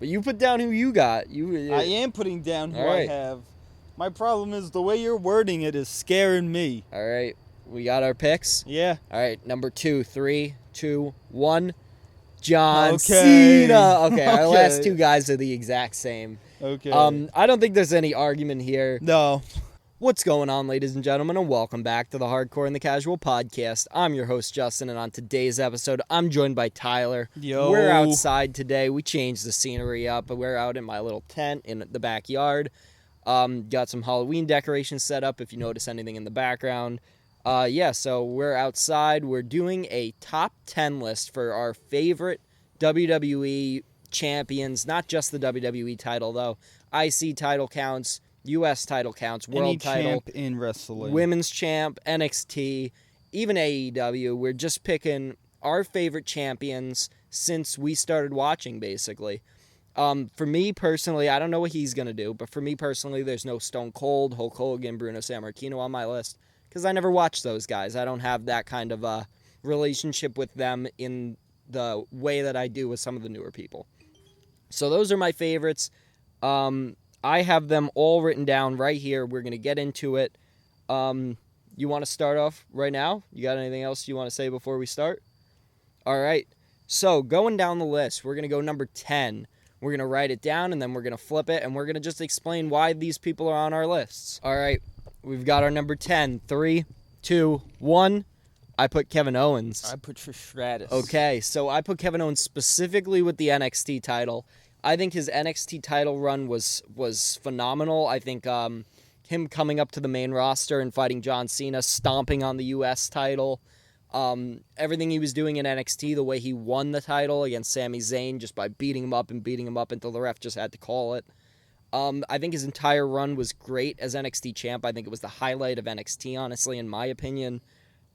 But you put down who you got. I am putting down who All right. I have. My problem is the way you're wording it is scaring me. All right. We got our picks? Yeah. All right. Number 2, 3, 2, 1. John Okay. Cena. Okay, our Okay. last two guys are the exact same. Okay. I don't think there's any argument here. No. What's going on, ladies and gentlemen, and welcome back to the Hardcore and the Casual podcast. I'm your host, Justin, and on today's episode, I'm joined by Tyler. Yo. We're outside today. We changed the scenery up, but we're out in my little tent in the backyard. Got some Halloween decorations set up, if you notice anything in the background. So we're outside. We're doing a top 10 list for our favorite WWE champions, not just the WWE title, though. IC title counts. U.S. title counts, world Any title, champ in wrestling. women's champ, NXT, even AEW. We're just picking our favorite champions since we started watching, basically. For me personally, I don't know what he's going to do, but for me personally, there's no Stone Cold, Hulk Hogan, Bruno Sammartino on my list because I never watched those guys. I don't have that kind of a relationship with them in the way that I do with some of the newer people. So those are my favorites. I have them all written down right here. We're going to get into it. You want to start off right now? You got anything else you want to say before we start? All right. So going down the list, we're going to go number 10. We're going to write it down, and then we're going to flip it, and we're going to just explain why these people are on our lists. All right. We've got our number 10. 3, 2, 1. I put Kevin Owens. I put Trish Stratus. Okay, so I put Kevin Owens specifically with the NXT title. I think his NXT title run was phenomenal. I think him coming up to the main roster and fighting John Cena, stomping on the U.S. title, everything he was doing in NXT, the way he won the title against Sami Zayn just by beating him up until the ref just had to call it. I think his entire run was great as NXT champ. I think it was the highlight of NXT, honestly, in my opinion.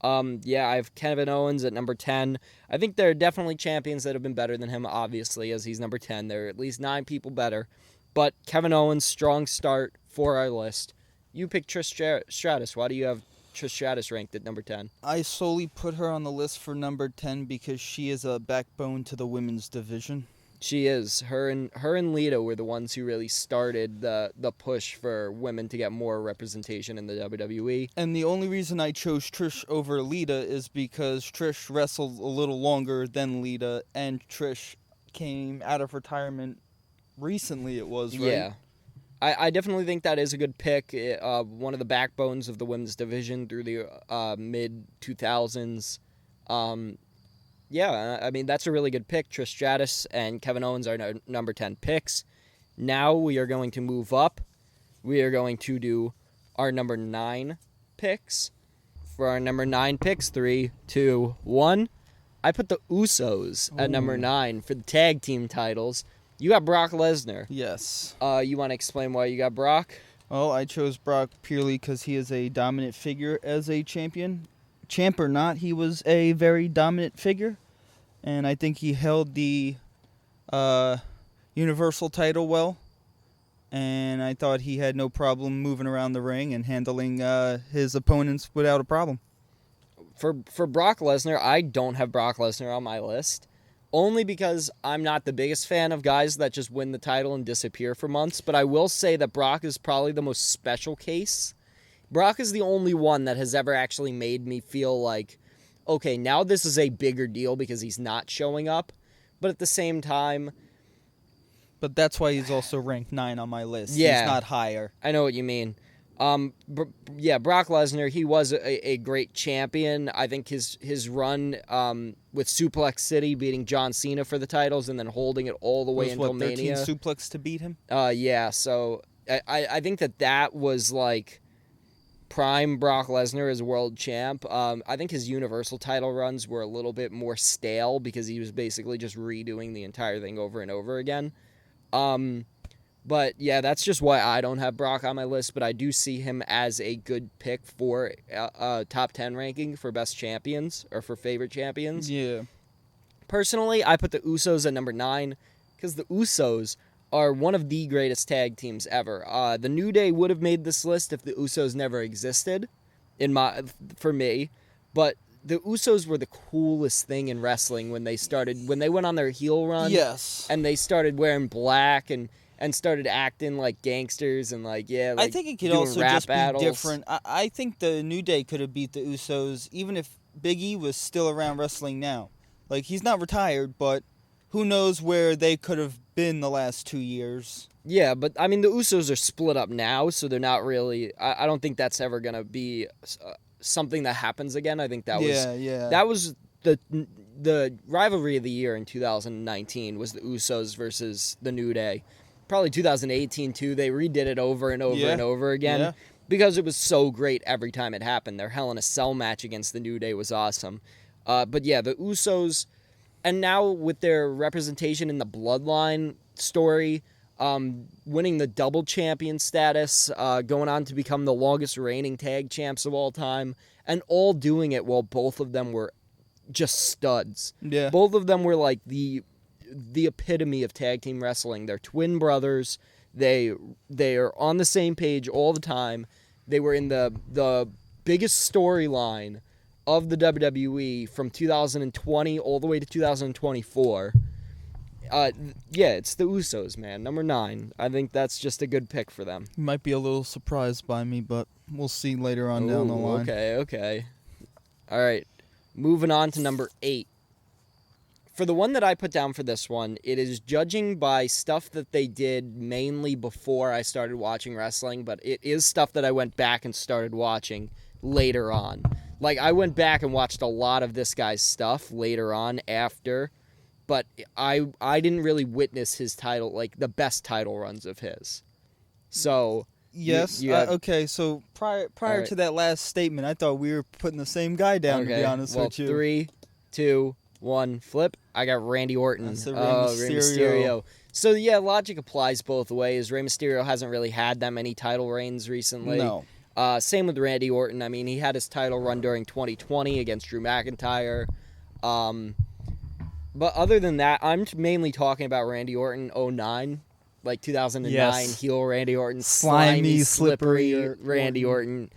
I have Kevin Owens at number 10. I think there are definitely champions that have been better than him, obviously, as he's number 10. There are at least 9 people better. But Kevin Owens, strong start for our list. You picked Trish Stratus. Why do you have Trish Stratus ranked at number 10? I solely put her on the list for number 10 because she is a backbone to the women's division. She is. Her and Lita were the ones who really started the push for women to get more representation in the WWE. And the only reason I chose Trish over Lita is because Trish wrestled a little longer than Lita, and Trish came out of retirement recently, it was, right? Yeah. I definitely think that is a good pick. One of the backbones of the women's division through the mid-2000s. I mean, that's a really good pick. Trish Stratus and Kevin Owens are number 10 picks. Now we are going to move up. We are going to do our number 9 picks. For our number 9 picks, 3, 2, 1. I put the Usos at number 9 for the tag team titles. You got Brock Lesnar. Yes. You want to explain why you got Brock? Well, I chose Brock purely because he is a dominant figure as a champion. Champ or not, he was a very dominant figure, and I think he held the Universal title well, and I thought he had no problem moving around the ring and handling his opponents without a problem. For Brock Lesnar, I don't have Brock Lesnar on my list, only because I'm not the biggest fan of guys that just win the title and disappear for months, but I will say that Brock is probably the most special case. Brock is the only one that has ever actually made me feel like, okay, now this is a bigger deal because he's not showing up. But at the same time... But that's why he's also ranked 9 on my list. Yeah. He's not higher. I know what you mean. Brock Lesnar, he was a great champion. I think his run with Suplex City, beating John Cena for the titles and then holding it all the way until Mania. 13 suplex to beat him? So I think that was like... prime Brock Lesnar as world champ. I think his Universal title runs were a little bit more stale because he was basically just redoing the entire thing over and over again. But yeah, that's just why I don't have Brock on my list, but I do see him as a good pick for a top 10 ranking for best champions or for favorite champions. Yeah. Personally, I put the Usos at number 9 because the Usos are one of the greatest tag teams ever. The New Day would have made this list if the Usos never existed, for me. But the Usos were the coolest thing in wrestling when they went on their heel run. Yes. And they started wearing black and started acting like gangsters and like I think it could doing also rap just battles. be different. I think the New Day could have beat the Usos even if Big E was still around wrestling now. Like, he's not retired, but who knows where they could have been the last 2 years. Yeah, but I mean the Usos are split up now, so they're not really. I don't think that's ever gonna be something that happens again. I think that was the rivalry of the year in 2019 was the Usos versus the New Day. Probably 2018 too. They redid it over and over and over again because it was so great every time it happened. Their Hell in a Cell match against the New Day was awesome. But yeah, the Usos, and now with their representation in the Bloodline story, winning the double champion status, going on to become the longest reigning tag champs of all time, and all doing it while both of them were just studs. Yeah. Both of them were like the epitome of tag team wrestling. They're twin brothers. They are on the same page all the time. They were in the biggest storyline of the WWE from 2020 all the way to 2024. It's the Usos, man. Number 9. I think that's just a good pick for them. You might be a little surprised by me, but we'll see later on down the line. Okay. All right. Moving on to number 8. For the one that I put down for this one, it is judging by stuff that they did mainly before I started watching wrestling, but it is stuff that I went back and started watching later on. Like, I went back and watched a lot of this guy's stuff later on after, but I didn't really witness his title, like, the best title runs of his. So... Yes. Okay, so prior to that last statement, I thought we were putting the same guy down, to be honest with you. 3, 2, 1, flip. I got Randy Orton. That's the Rey Mysterio. So, yeah, logic applies both ways. Rey Mysterio hasn't really had that many title reigns recently. No. Same with Randy Orton. I mean, he had his title run during 2020 against Drew McIntyre. But other than that, I'm mainly talking about Randy Orton 09. Like 2009 heel Randy Orton, slimy, slippery Randy Orton.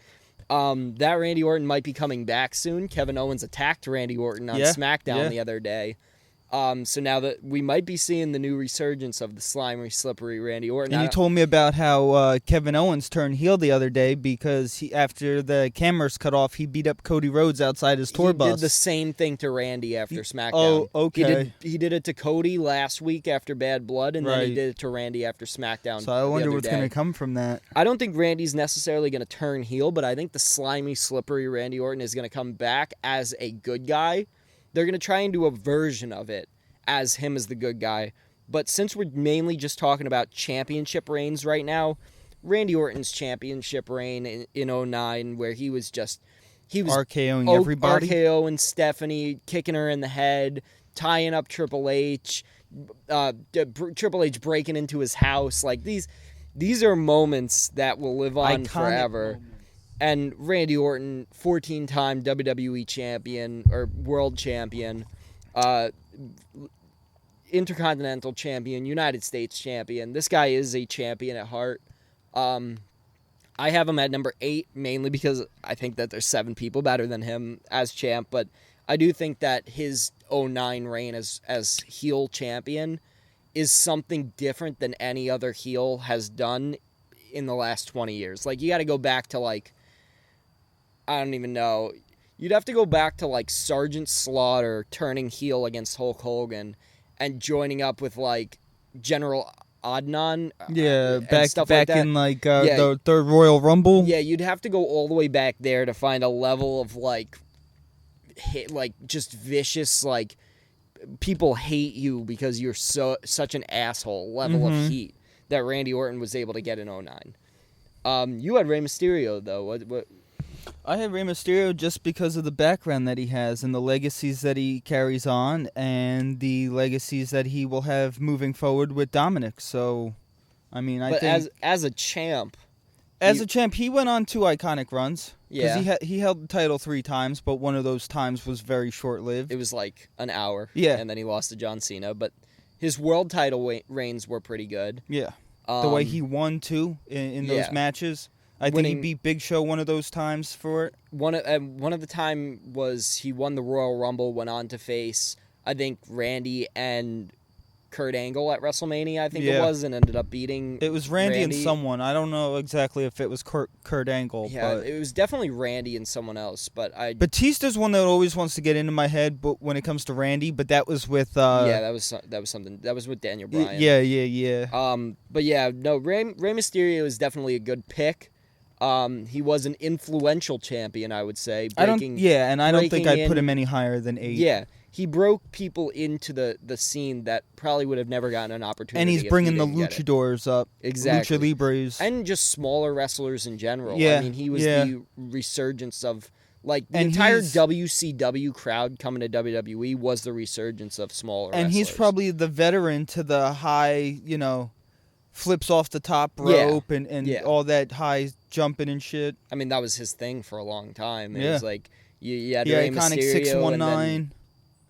That Randy Orton might be coming back soon. Kevin Owens attacked Randy Orton on SmackDown the other day. So now that we might be seeing the new resurgence of the slimy, slippery Randy Orton. And you told me about how Kevin Owens turned heel the other day because after the cameras cut off, he beat up Cody Rhodes outside his tour bus. He did the same thing to Randy after SmackDown. Oh, okay. He did it to Cody last week after Bad Blood, and then he did it to Randy after SmackDown. So I wonder what's going to come from that. I don't think Randy's necessarily going to turn heel, but I think the slimy, slippery Randy Orton is going to come back as a good guy. They're going to try and do a version of it as him as the good guy. But since we're mainly just talking about championship reigns right now, Randy Orton's championship reign in 09, where he was RKOing everybody. RKOing Stephanie, kicking her in the head, tying up Triple H, Triple H breaking into his house. Like, these are moments that will live on forever. Moments. And Randy Orton, 14-time WWE champion, or world champion, Intercontinental champion, United States champion. This guy is a champion at heart. I have him at number 8, mainly because I think that there's 7 people better than him as champ, but I do think that his 09 reign as heel champion is something different than any other heel has done in the last 20 years. Like, you got to go back to, like, I don't even know. You'd have to go back to, like, Sergeant Slaughter turning heel against Hulk Hogan and joining up with, like, General Adnan. Yeah, back like in, like, the third Royal Rumble. Yeah, you'd have to go all the way back there to find a level of, like, just vicious, like, people hate you because you're such an asshole level of heat that Randy Orton was able to get in 09. You had Rey Mysterio, though. What? I had Rey Mysterio just because of the background that he has and the legacies that he carries on and the legacies that he will have moving forward with Dominic. So, I mean, I think... as a champ... As a champ, he went on 2 iconic runs. Yeah. Because he held the title 3 times, but one of those times was very short-lived. It was like an hour. Yeah. And then he lost to John Cena. But his world title reigns were pretty good. Yeah. The way he won, too, in those matches. I think he winning beat Big Show one of those times for it. one of the time was he won the Royal Rumble, went on to face I think Randy and Kurt Angle at WrestleMania, I think it Yeah. was, and ended up beating. It was Randy and someone. I don't know exactly if it was Kurt Angle. Yeah, but it was definitely Randy and someone else, but Batista's one that always wants to get into my head, but when it comes to Randy, but that was with yeah, that was something. That was with Daniel Bryan. Yeah. But yeah, no, Rey Mysterio is definitely a good pick. He was an influential champion, I would say. I don't think I'd put him any higher than 8. Yeah, he broke people into the scene that probably would have never gotten an opportunity. And he's if bringing he the didn't get it. luchadors up. Exactly. Lucha Libres. And just smaller wrestlers in general. Yeah, I mean, he was yeah. the resurgence of, like, the And entire he's- WCW crowd coming to WWE was the resurgence of smaller And wrestlers. he's probably the veteran to the high, flips off the top Yeah, rope and yeah. all that high jumping and shit. I mean, that was his thing for a long time. It Yeah. was like, you had The Rey iconic Mysterio, 619. and then,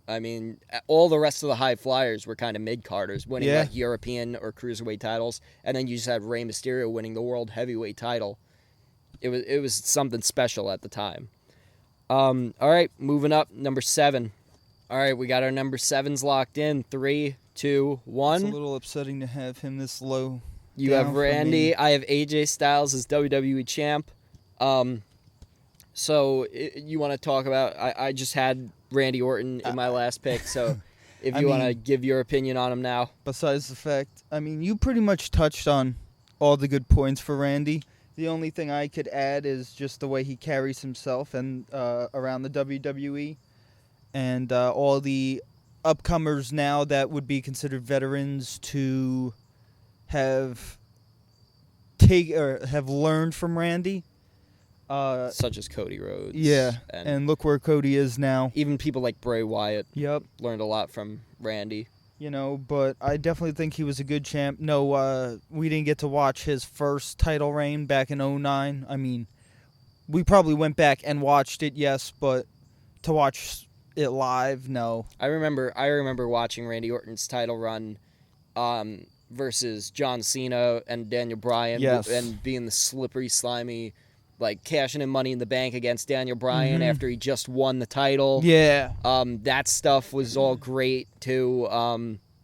I mean, all the rest of the high flyers were kind of mid-carders, winning Yeah. like European or Cruiserweight titles, and then you just had Rey Mysterio winning the World Heavyweight title. It was something special at the time. All right, moving up, number 7. All right, we got our number 7s locked in. 3, 2, 1. It's a little upsetting to have him this low. You down have for Randy. me. I have AJ Styles as WWE champ. So you want to talk about? I just had Randy Orton in my last pick. So if you want to give your opinion on him now, Besides the fact, you pretty much touched on all the good points for Randy. The only thing I could add is just the way he carries himself and around the WWE, and all the upcomers now that would be considered veterans to have learned from Randy. such as Cody Rhodes. Yeah, and and look where Cody is now. even people like Bray Wyatt Yep. learned a lot from Randy. But I definitely think he was a good champ. No, we didn't get to watch his first title reign back in 2009. I mean, we probably went back and watched it, yes, but to watch it live, no. I remember watching Randy Orton's title run versus John Cena and Daniel Bryan, Yes. and being the slippery, slimy, like cashing in Money in the Bank against Daniel Bryan after he just won the title. Yeah. That stuff was all great too.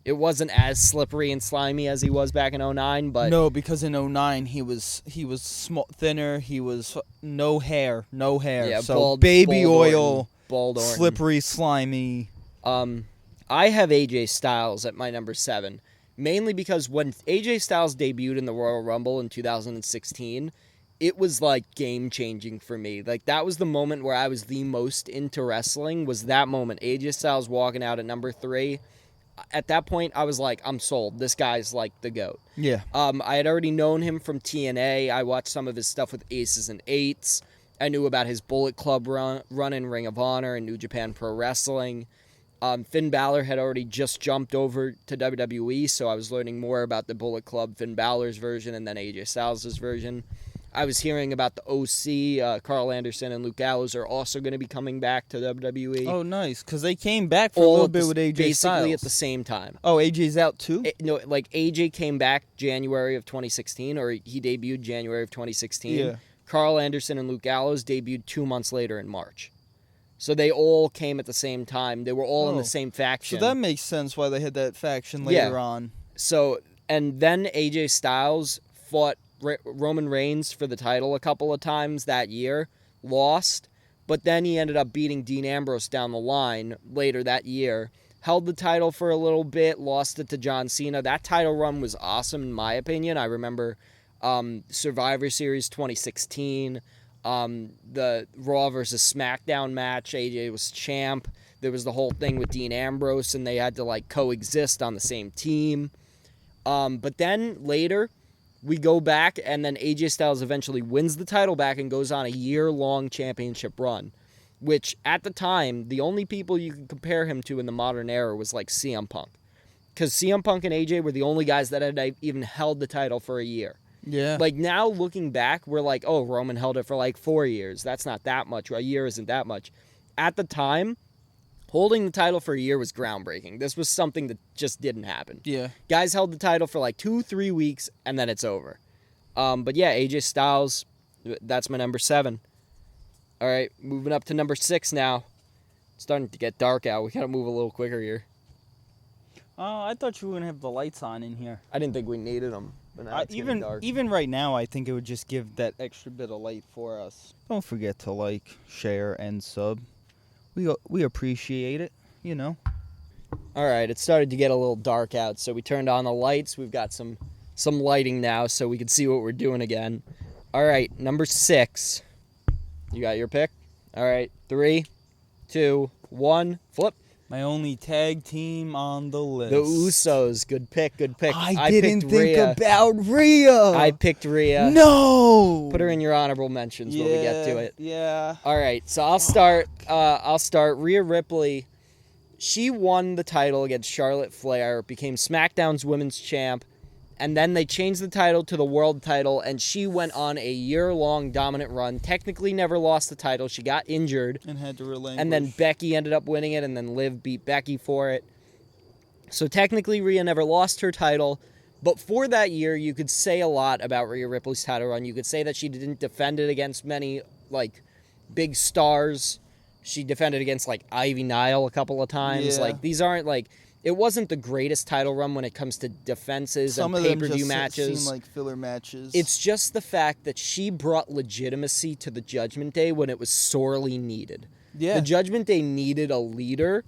It wasn't as slippery and slimy as he was back in 2009, but No, because in 2009 he was small, thinner. He was no hair. yeah, So baby oil, bald Orton. slippery, slimy. I have AJ Styles at my number 7, mainly because when AJ Styles debuted in the Royal Rumble in 2016, it was like game changing for me. Like that was the moment where I was the most into wrestling. Was that moment? AJ Styles walking out at number 3. At that point, I was like, I'm sold. This guy's like the GOAT. Yeah. I had already known him from TNA. I watched some of his stuff with Aces and Eights. I knew about his Bullet Club run in Ring of Honor and New Japan Pro Wrestling. Finn Balor had already just jumped over to WWE, so I was learning more about the Bullet Club, Finn Balor's version, and then AJ Styles' version. I was hearing about the OC, Carl Anderson and Luke Gallows are also going to be coming back to WWE. Oh, nice, because they came back for a all little at bit the- with AJ basically Styles. at the same time. Oh, AJ's out too? No, like AJ came back January of 2016, or he debuted January of 2016. Yeah. Carl Anderson and Luke Gallows debuted 2 months later in March. So they all came at the same time. They were all in Oh. the same faction. So that makes sense why they had that faction later on. So, and then AJ Styles fought Roman Reigns for the title a couple of times that year, lost, but then he ended up beating Dean Ambrose down the line later that year, held the title for a little bit, lost it to John Cena. That title run was awesome in my opinion. I remember Survivor Series 2016, the Raw versus SmackDown match, AJ was champ. There was the whole thing with Dean Ambrose, and they had to like coexist on the same team. But then later, we go back, and then AJ Styles eventually wins the title back and goes on a year-long championship run, which at the time, the only people you could compare him to in the modern era was like CM Punk. Because CM Punk and AJ were the only guys that had even held the title for a year. Yeah. Like now looking back, we're like, oh, Roman held it for like 4 years. That's not that much. A year isn't that much. At the time, holding the title for a year was groundbreaking. This was something that just didn't happen. Yeah. Guys held the title for like 2-3 weeks, and then it's over. But yeah, AJ Styles, That's my number 7. All right, moving up to number 6 now. It's starting to get dark out. We gotta move a little quicker here. Oh, I thought you were gonna have the lights on in here. I didn't think we needed them, but now it's getting dark. Even right now, I think it would just give that extra bit of light for us. Don't forget to like, share, and sub. We appreciate it, you know. All right, it started to get a little dark out, so we turned on the lights. We've got some lighting now, so we can see what we're doing again. All right, number 6. You got your pick? All right, 3, 2, 1, flip. My only tag team on the list. The Usos. Good pick. I didn't picked think Rhea. about Rhea. I picked Rhea. No. Put her in your honorable mentions when we get to it. Yeah. All right, so I'll start. Rhea Ripley. She won the title against Charlotte Flair, became SmackDown's women's champ, and then they changed the title to the world title, and she went on a year-long dominant run. Technically never lost the title. She got injured. And had to relinquish. And then Becky ended up winning it, and then Liv beat Becky for it. So technically Rhea never lost her title, but for that year, you could say a lot about Rhea Ripley's title run. You could say that she didn't defend it against many, like, big stars. She defended against, like, Ivy Nile a couple of times. Yeah. Like, these aren't, like... It wasn't the greatest title run when it comes to defenses and pay-per-view matches. Some of them just seem like filler matches. It's just the fact that she brought legitimacy to the Judgment Day when it was sorely needed. Yeah. The Judgment Day needed a leader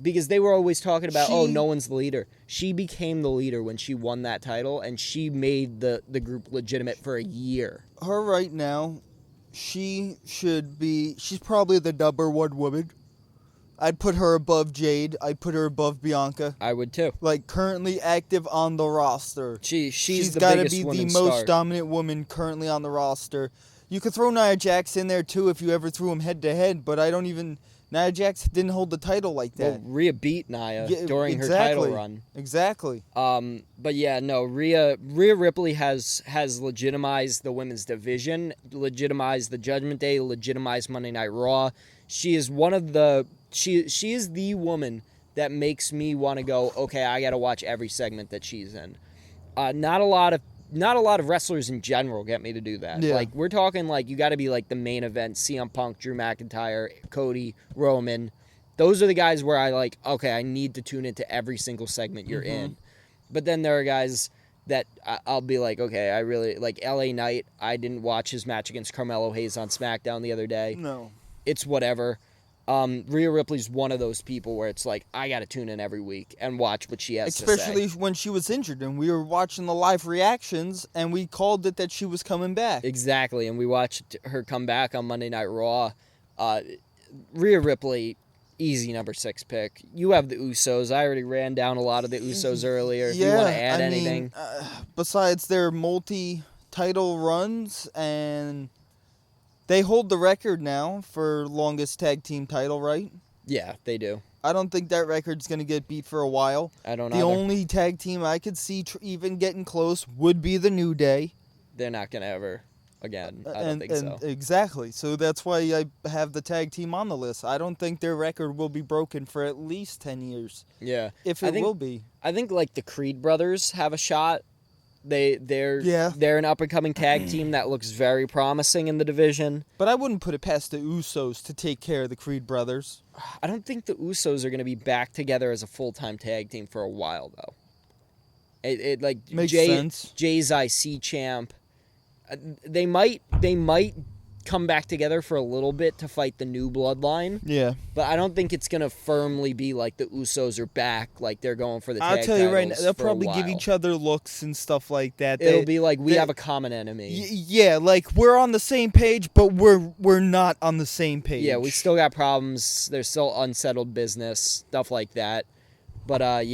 because they were always talking about, no one's the leader. She became the leader when she won that title, and she made the group legitimate for a year. Her right now, she's probably the number 1 woman. I'd put her above Jade. I'd put her above Bianca. I would too. Like, currently active on the roster. She's the gotta biggest be women's the most star. dominant woman currently on the roster. You could throw Nia Jax in there too if you ever threw them head to head, but Nia Jax didn't hold the title like that. Well, Rhea beat Nia during her title run. Exactly. But yeah, no, Rhea Ripley has legitimized the women's division, legitimized the Judgment Day, legitimized Monday Night Raw. She is one of the she is the woman that makes me want to go, okay, I got to watch every segment that she's in. Not a lot of wrestlers in general get me to do that. Yeah. Like, we're talking, like, you got to be like the main event, CM Punk, Drew McIntyre, Cody, Roman. Those are the guys where I like, okay, I need to tune into every single segment you're in. But then there are guys that I'll be like, okay, I really like LA Knight. I didn't watch his match against Carmelo Hayes on SmackDown the other day. No. It's whatever. Rhea Ripley's one of those people where it's like, I got to tune in every week and watch what she has to say. Especially when she was injured and we were watching the live reactions and we called it that she was coming back. Exactly, and we watched her come back on Monday Night Raw. Rhea Ripley, easy number 6 pick. You have the Usos. I already ran down a lot of the Usos earlier. If you want to add anything. Besides their multi-title runs, and they hold the record now for longest tag team title, right? Yeah, they do. I don't think that record's going to get beat for a while. I don't know. The only tag team I could see even getting close would be the New Day. They're not going to ever again. I don't think so. Exactly. So that's why I have the tag team on the list. I don't think their record will be broken for at least 10 years. Yeah. If it will be. I think, like, the Creed brothers have a shot. They're an up-and-coming tag team that looks very promising in the division. But I wouldn't put it past the Usos to take care of the Creed brothers. I don't think the Usos are going to be back together as a full-time tag team for a while, though. It makes sense. Jay's IC champ. They might come back together for a little bit to fight the new bloodline. Yeah. But I don't think it's going to firmly be like the Usos are back, like they're going for the tag I'll tell you right now, titles they'll for a probably give while. each other looks and stuff like that. It'll be like we have a common enemy. Yeah, like we're on the same page, but we're not on the same page. Yeah, we still got problems. There's still unsettled business, stuff like that. But the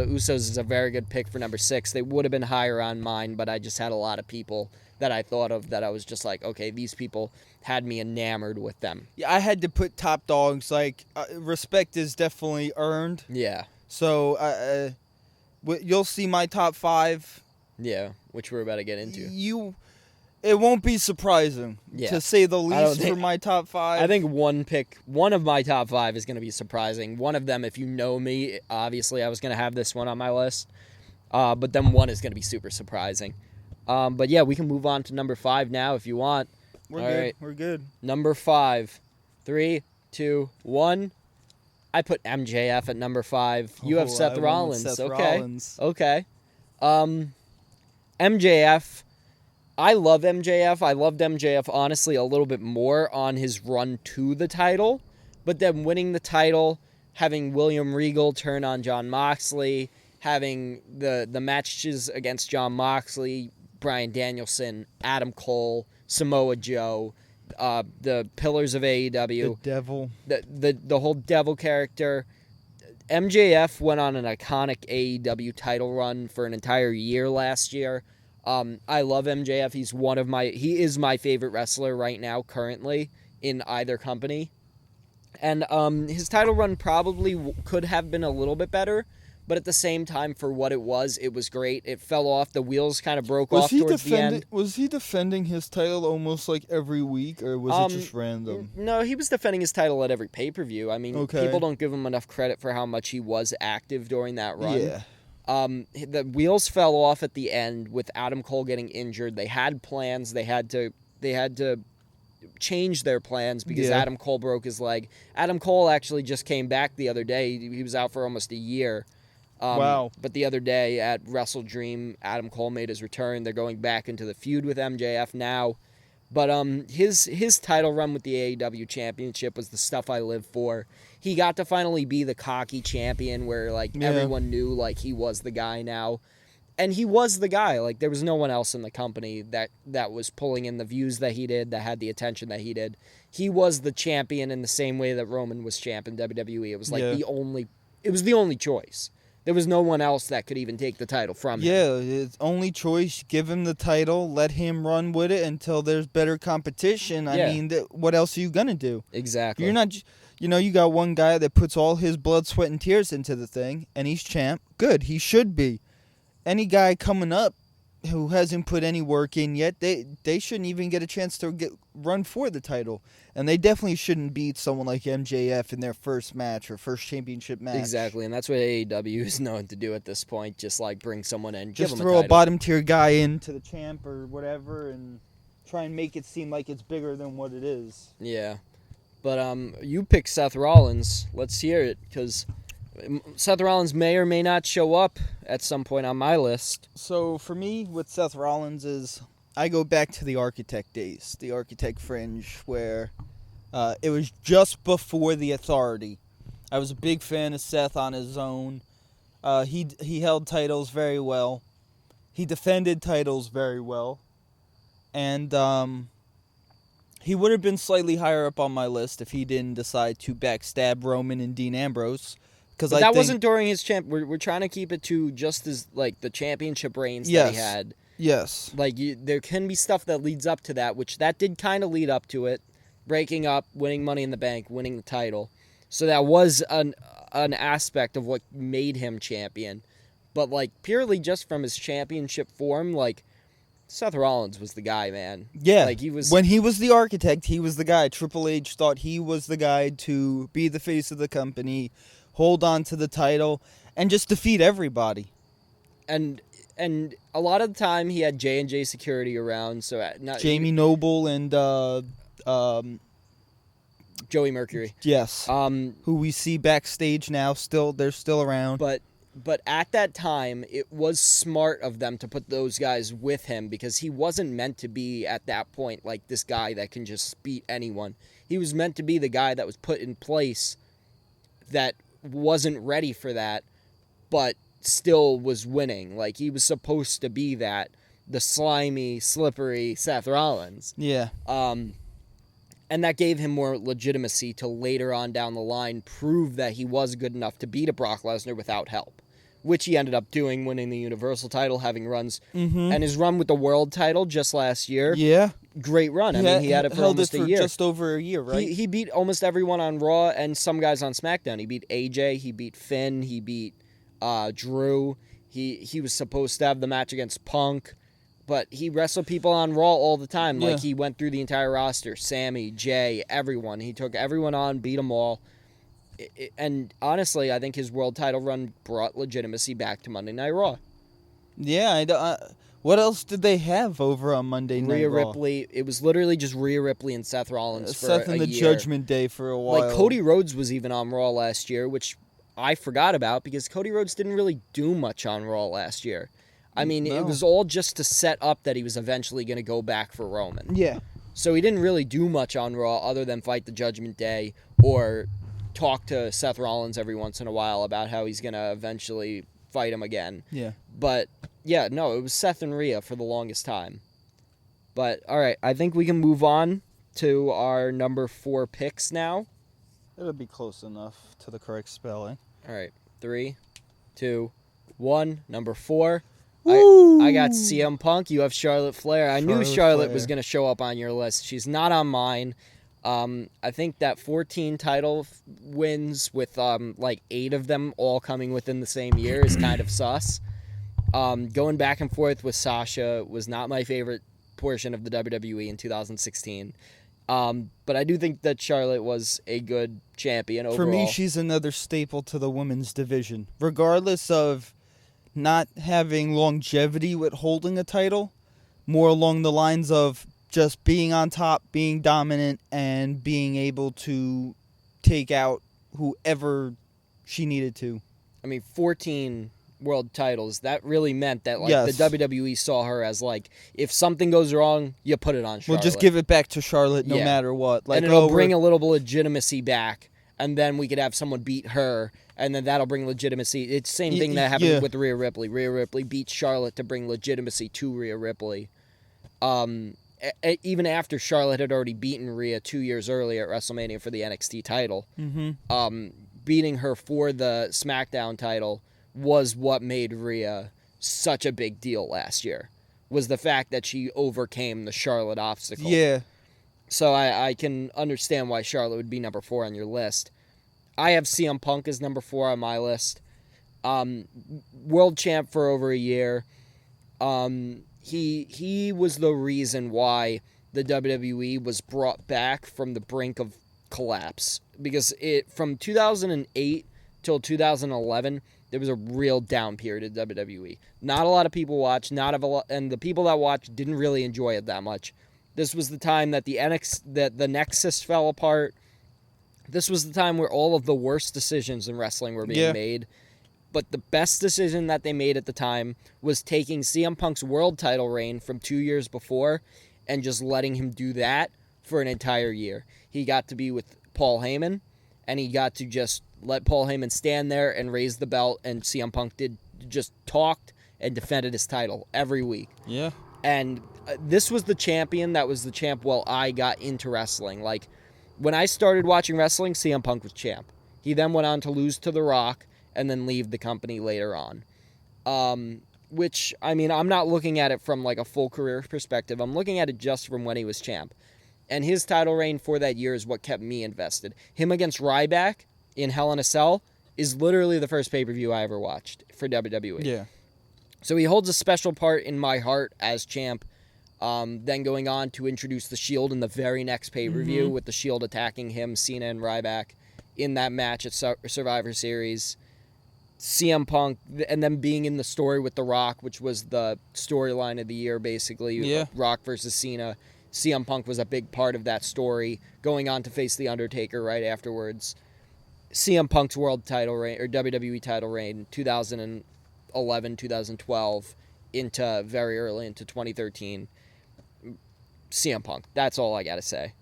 Usos is a very good pick for number 6. They would have been higher on mine, but I just had a lot of people that I thought of that I was just like, okay, these people had me enamored with them. Yeah, I had to put top dogs. Like, respect is definitely earned. Yeah. So, you'll see my top 5. Yeah, which we're about to get into. It won't be surprising, to say the least, for my top 5. I think one of my top 5 is going to be surprising. One of them, if you know me, obviously I was going to have this one on my list. But then one is going to be super surprising. But yeah, we can move on to number 5 now if you want. We're All good. right. We're good. Number 5. 3, 2, 1. I put MJF at number 5. You have Oh, Seth I went with Rollins. Seth Okay. Rollins. Okay. MJF. I love MJF. I loved MJF honestly a little bit more on his run to the title, but then winning the title, having William Regal turn on Jon Moxley, having the matches against Jon Moxley, Bryan Danielson, Adam Cole, Samoa Joe, the pillars of AEW, The devil. the whole devil character. MJF went on an iconic AEW title run for an entire year last year. I love MJF. He is my favorite wrestler right now, currently, in either company. And his title run probably could have been a little bit better, but at the same time, for what it was great. It fell off. The wheels kind of broke off towards the end. Was he defending his title almost like every week, or was it just random? No, he was defending his title at every pay-per-view. I mean, Okay. people don't give him enough credit for how much he was active during that run. Yeah. The wheels fell off at the end with Adam Cole getting injured. They had plans. They had to change their plans because Yeah. Adam Cole broke his leg. Adam Cole actually just came back the other day. He was out for almost a year. Wow. But the other day at Wrestle Dream, Adam Cole made his return. They're going back into the feud with MJF now. But his title run with the AEW Championship was the stuff I live for. He got to finally be the cocky champion where everyone knew he was the guy now. And he was the guy. There was no one else in the company that was pulling in the views that he did, that had the attention that he did. He was the champion in the same way that Roman was champ in WWE. It was the only choice. There was no one else that could even take the title from him. Yeah, his only choice, give him the title, let him run with it until there's better competition. I mean, what else are you going to do? Exactly. You're not, you got one guy that puts all his blood, sweat, and tears into the thing, and he's champ. Good, he should be. Any guy coming up who hasn't put any work in yet, they shouldn't even get a chance to run for the title. And they definitely shouldn't beat someone like MJF in their first match or first championship match. Exactly, and that's what AEW is known to do at this point. Just bring someone in, give Just them throw a a title. bottom tier guy into the champ or whatever and try and make it seem like it's bigger than what it is. Yeah, but you pick Seth Rollins. Let's hear it, because Seth Rollins may or may not show up at some point on my list. So for me, with Seth Rollins is I go back to the Architect days, the Architect Fringe, where it was just before the Authority. I was a big fan of Seth on his own. He held titles very well. He defended titles very well. And he would have been slightly higher up on my list if he didn't decide to backstab Roman and Dean Ambrose. But that wasn't during his champ. We're trying to keep it to just as the championship reigns that he had. Yes. There can be stuff that leads up to that, which that did kind of lead up to it. Breaking up, winning Money in the Bank, winning the title. So that was an aspect of what made him champion. But purely just from his championship form, Seth Rollins was the guy, man. Yeah. He was, when he was the Architect, he was the guy. Triple H thought he was the guy to be the face of the company, hold on to the title, and just defeat everybody. And a lot of the time he had J&J Security around, so Jamie Noble and Joey Mercury. Yes. Who we see backstage now, they're still around. But at that time, it was smart of them to put those guys with him, because he wasn't meant to be at that point this guy that can just beat anyone. He was meant to be the guy that was put in place that wasn't ready for that, but still was winning. He was supposed to be that, the slimy, slippery Seth Rollins. Yeah. And that gave him more legitimacy to later on down the line prove that he was good enough to beat a Brock Lesnar without help, which he ended up doing, winning the Universal title, having runs. Mm-hmm. And his run with the World title just last year. Yeah. Great run. He had it for almost a year. Just over a year, right? He beat almost everyone on Raw and some guys on SmackDown. He beat AJ, he beat Finn, he beat Drew. He was supposed to have the match against Punk, but he wrestled people on Raw all the time. Yeah. He went through the entire roster, Sammy, Jay, everyone. He took everyone on, beat them all. And honestly, I think his world title run brought legitimacy back to Monday Night Raw. Yeah. What else did they have over on Monday Night Rhea Raw? Ripley. It was literally just Rhea Ripley and Seth Rollins for Seth a and the year. Judgment Day for a while. Like, Cody Rhodes was even on Raw last year, which I forgot about because Cody Rhodes didn't really do much on Raw last year. I mean, No. it was all just to set up that he was eventually going to go back for Roman. Yeah. So he didn't really do much on Raw other than fight the Judgment Day or talk to Seth Rollins every once in a while about how he's going to eventually fight him again. Yeah. But, yeah, no, it was Seth and Rhea for the longest time. But, all right, I think we can move on to our number 4 picks now. It'll be close enough to the correct spelling. All right, 3, 2, 1. Number 4. Woo! I got CM Punk. You have Charlotte Flair. I knew Charlotte Charlotte was Flair. going to show up on your list. She's not on mine. I think that 14 title wins with like 8 of them all coming within the same year is kind of sus. Going back and forth with Sasha was not my favorite portion of the WWE in 2016. But I do think that Charlotte was a good champion overall. For me, she's another staple to the women's division. Regardless of not having longevity with holding a title, more along the lines of just being on top, being dominant, and being able to take out whoever she needed to. I mean, 14 world titles. That really meant that like Yes. the WWE saw her as like, if something goes wrong, you put it on Charlotte. We'll just give it back to Charlotte no Yeah. matter what. Like, and it'll oh, bring we're- a little legitimacy back, and then we could have someone beat her, and then that'll bring legitimacy. It's the same thing that happened yeah. with Rhea Ripley. Rhea Ripley beat Charlotte to bring legitimacy to Rhea Ripley. Even after Charlotte had already beaten Rhea 2 years earlier at WrestleMania for the NXT title, beating her for the SmackDown title was what made Rhea such a big deal last year, was the fact that she overcame the Charlotte obstacle. Yeah. So I can understand why Charlotte would be number 4 on your list. I have CM Punk as number 4 on my list. World champ for over a year. He was the reason why the WWE was brought back from the brink of collapse. Because from 2008 till 2011, there was a real down period at WWE. Not a lot of people watched, and the people that watched didn't really enjoy it that much. This was the time that the Nexus fell apart. This was the time where all of the worst decisions in wrestling were being made. But the best decision that they made at the time was taking CM Punk's world title reign from 2 years before and just letting him do that for an entire year. He got to be with Paul Heyman, and he got to just let Paul Heyman stand there and raise the belt, and CM Punk just talked and defended his title every week. Yeah. And this was the champion that was the champ while I got into wrestling. Like, when I started watching wrestling, CM Punk was champ. He then went on to lose to The Rock and then leave the company later on. Which, I mean, I'm not looking at it from like a full career perspective. I'm looking at it just from when he was champ. And his title reign for that year is what kept me invested. Him against Ryback in Hell in a Cell is literally the first pay-per-view I ever watched for WWE. Yeah. So he holds a special part in my heart as champ. Then going on to introduce the Shield in the very next pay-per-view with the Shield attacking him, Cena and Ryback, in that match at Survivor Series. CM Punk, and then being in the story with The Rock, which was the storyline of the year, basically. Yeah. Rock versus Cena. CM Punk was a big part of that story, going on to face The Undertaker right afterwards. CM Punk's world title reign, or WWE title reign, 2011, 2012, into very early into 2013. CM Punk. That's all I got to say.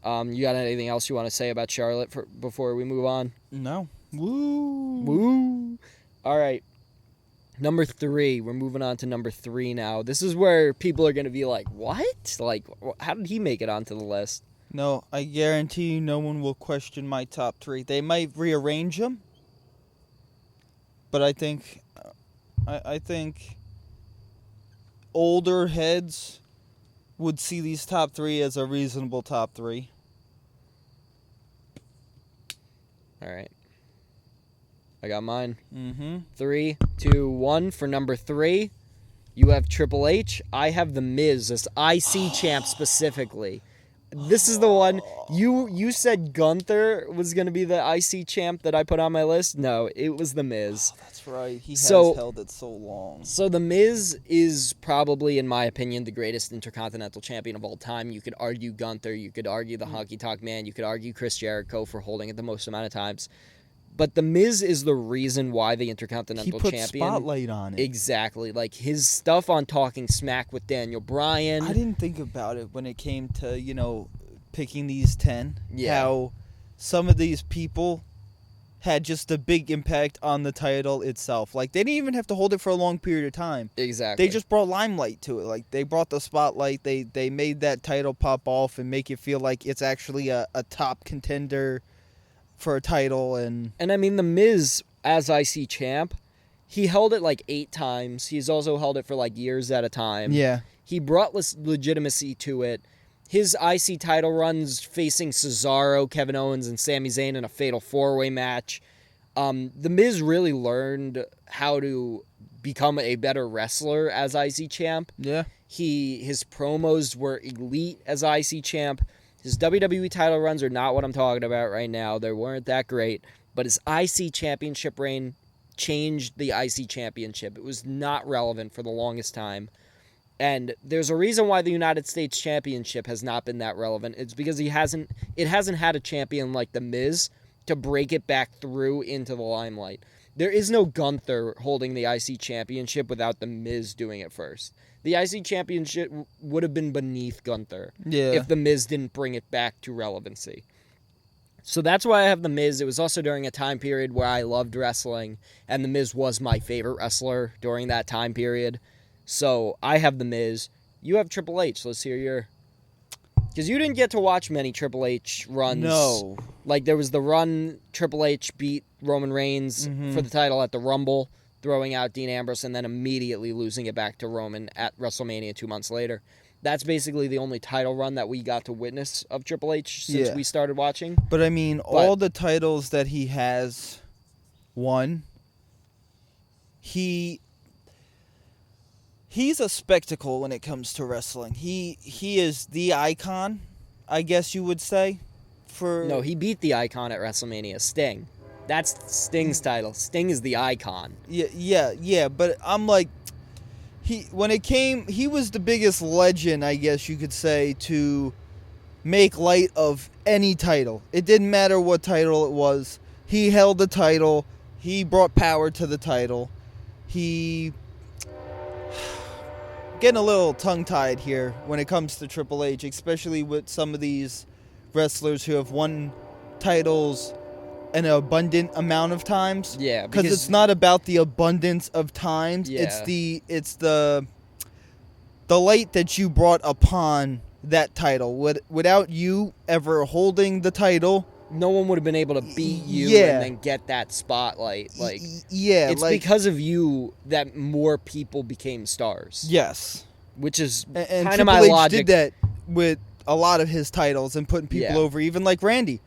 You got anything else you want to say about Charlotte before we move on? No. Woo. Woo. All right. Number 3. We're moving on to number 3 now. This is where people are going to be like, what? Like, how did he make it onto the list? No, I guarantee you no one will question my top 3. They might rearrange them, but I think older heads would see these top 3 as a reasonable top 3. All right. I got mine. Mm-hmm. 3, 2, 1. For number 3, you have Triple H. I have The Miz as IC champ specifically. This is the one. You said Gunther was going to be the IC champ that I put on my list. No, it was The Miz. Oh, that's right. He has So- held it so long. So The Miz is probably, in my opinion, the greatest Intercontinental Champion of all time. You could argue Gunther. You could argue the Honky Tonk Man. You could argue Chris Jericho for holding it the most amount of times. But The Miz is the reason why the He Intercontinental put Champion... spotlight on it. Exactly. Like, his stuff on Talking Smack with Daniel Bryan. I didn't think about it when it came to, picking these 10. Yeah. How some of these people had just a big impact on the title itself. Like, they didn't even have to hold it for a long period of time. Exactly. They just brought limelight to it. Like, they brought the spotlight. They made that title pop off and make it feel like it's actually a top contender for a title. And I mean, The Miz, as IC champ, he held it like 8 times. He's also held it for like years at a time. yeah. He brought legitimacy to it. His IC title runs facing Cesaro, Kevin Owens, and Sami Zayn in a fatal 4-way match. The Miz really learned how to become a better wrestler as IC champ. Yeah. His promos were elite as IC champ. His WWE title runs are not what I'm talking about right now. They weren't that great. But his IC championship reign changed the IC championship. It was not relevant for the longest time. And there's a reason why the United States Championship has not been that relevant. It's because it hasn't had a champion like The Miz to break it back through into the limelight. There is no Gunther holding the IC Championship without The Miz doing it first. The IC Championship would have been beneath Gunther Yeah. if The Miz didn't bring it back to relevancy. So that's why I have The Miz. It was also during a time period where I loved wrestling, and The Miz was my favorite wrestler during that time period. So I have The Miz. You have Triple H. Let's hear your... Because you didn't get to watch many Triple H runs. No. Like, there was the run Triple H beat Roman Reigns for the title at the Rumble, throwing out Dean Ambrose, and then immediately losing it back to Roman at WrestleMania 2 months later. That's basically the only title run that we got to witness of Triple H since Yeah. we started watching. But I mean, all the titles that he has won, he's a spectacle when it comes to wrestling. He is the icon, I guess you would say. No, he beat the icon at WrestleMania, Sting. That's Sting's title. Sting is the icon. Yeah, but I'm like, he was the biggest legend, I guess you could say, to make light of any title. It didn't matter what title it was. He held the title. He brought power to the title. He... Getting a little tongue-tied here when it comes to Triple H, especially with some of these wrestlers who have won titles an abundant amount of times. Yeah, because it's not about the abundance of times. Yeah. It's the light that you brought upon that title. Without you ever holding the title, no one would have been able to beat you Yeah. and then get that spotlight. Like, yeah, it's like, because of you that more people became stars. yes, Which is and kind of Triple my H logic. did that with a lot of his titles and putting people Yeah. over, even like Randy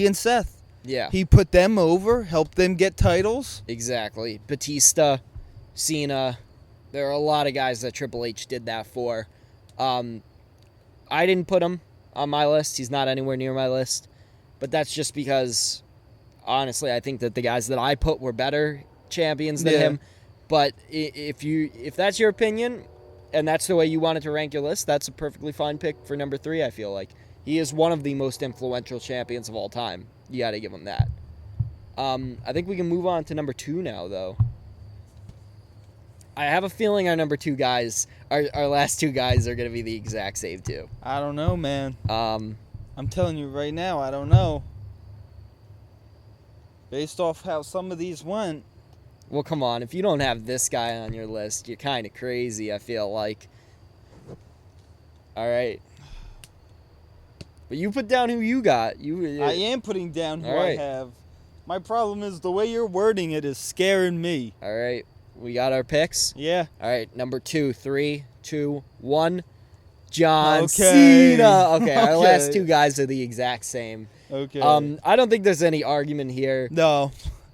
and Seth. Yeah, He put them over, helped them get titles. exactly. Batista, Cena. There are a lot of guys that Triple H did that for. I didn't put him on my list. He's not anywhere near my list. But that's just because, honestly, I think that the guys that I put were better champions than Yeah. him. But if that's your opinion, and that's the way you wanted to rank your list, that's a perfectly fine pick for number 3, I feel like. He is one of the most influential champions of all time. You got to give him that. I think we can move on to number 2 now, though. I have a feeling our number 2 guys, our last 2 guys, are going to be the exact same, too. I don't know, man. Um, I'm telling you right now, I don't know. Based off how some of these went. Well, come on. If you don't have this guy on your list, you're kind of crazy, I feel like. All right. But you put down who you got. I am putting down who All right. I have. My problem is the way you're wording it is scaring me. All right. We got our picks. Yeah. All right. Number 2, 3, 2, 1. John Okay. Cena. Okay. Our Okay. last 2 guys are the exact same. Okay. I don't think there's any argument here. No.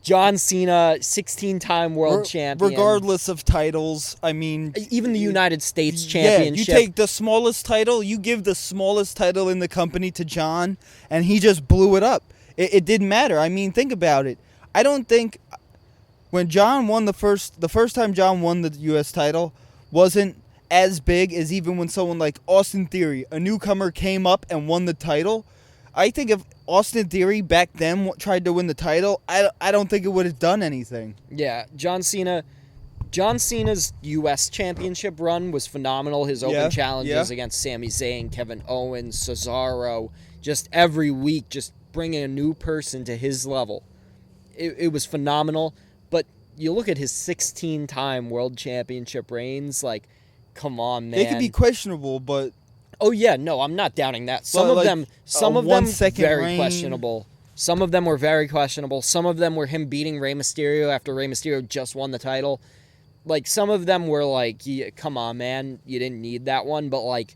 John Cena, 16-time world champion. Regardless of titles, I mean... Even the United States Championship. Yeah, you take the smallest title, you give the smallest title in the company to John, and he just blew it up. It didn't matter. I mean, think about it. I don't think... When John won the first time John won the U.S. title wasn't as big as even when someone like Austin Theory, a newcomer, came up and won the title. I think if Austin Theory back then tried to win the title, I don't think it would have done anything. Yeah, John Cena's U.S. Championship run was phenomenal. His open challenges against Sami Zayn, Kevin Owens, Cesaro, just every week, just bringing a new person to his level. It was phenomenal. But you look at his 16-time world championship reigns, like, come on, man. They could be questionable, but... Oh, yeah, no, I'm not doubting that. Some of them very questionable. Some of them were very questionable. Some of them were him beating Rey Mysterio after Rey Mysterio just won the title. Like, some of them were like, yeah, come on, man, you didn't need that one. But, like,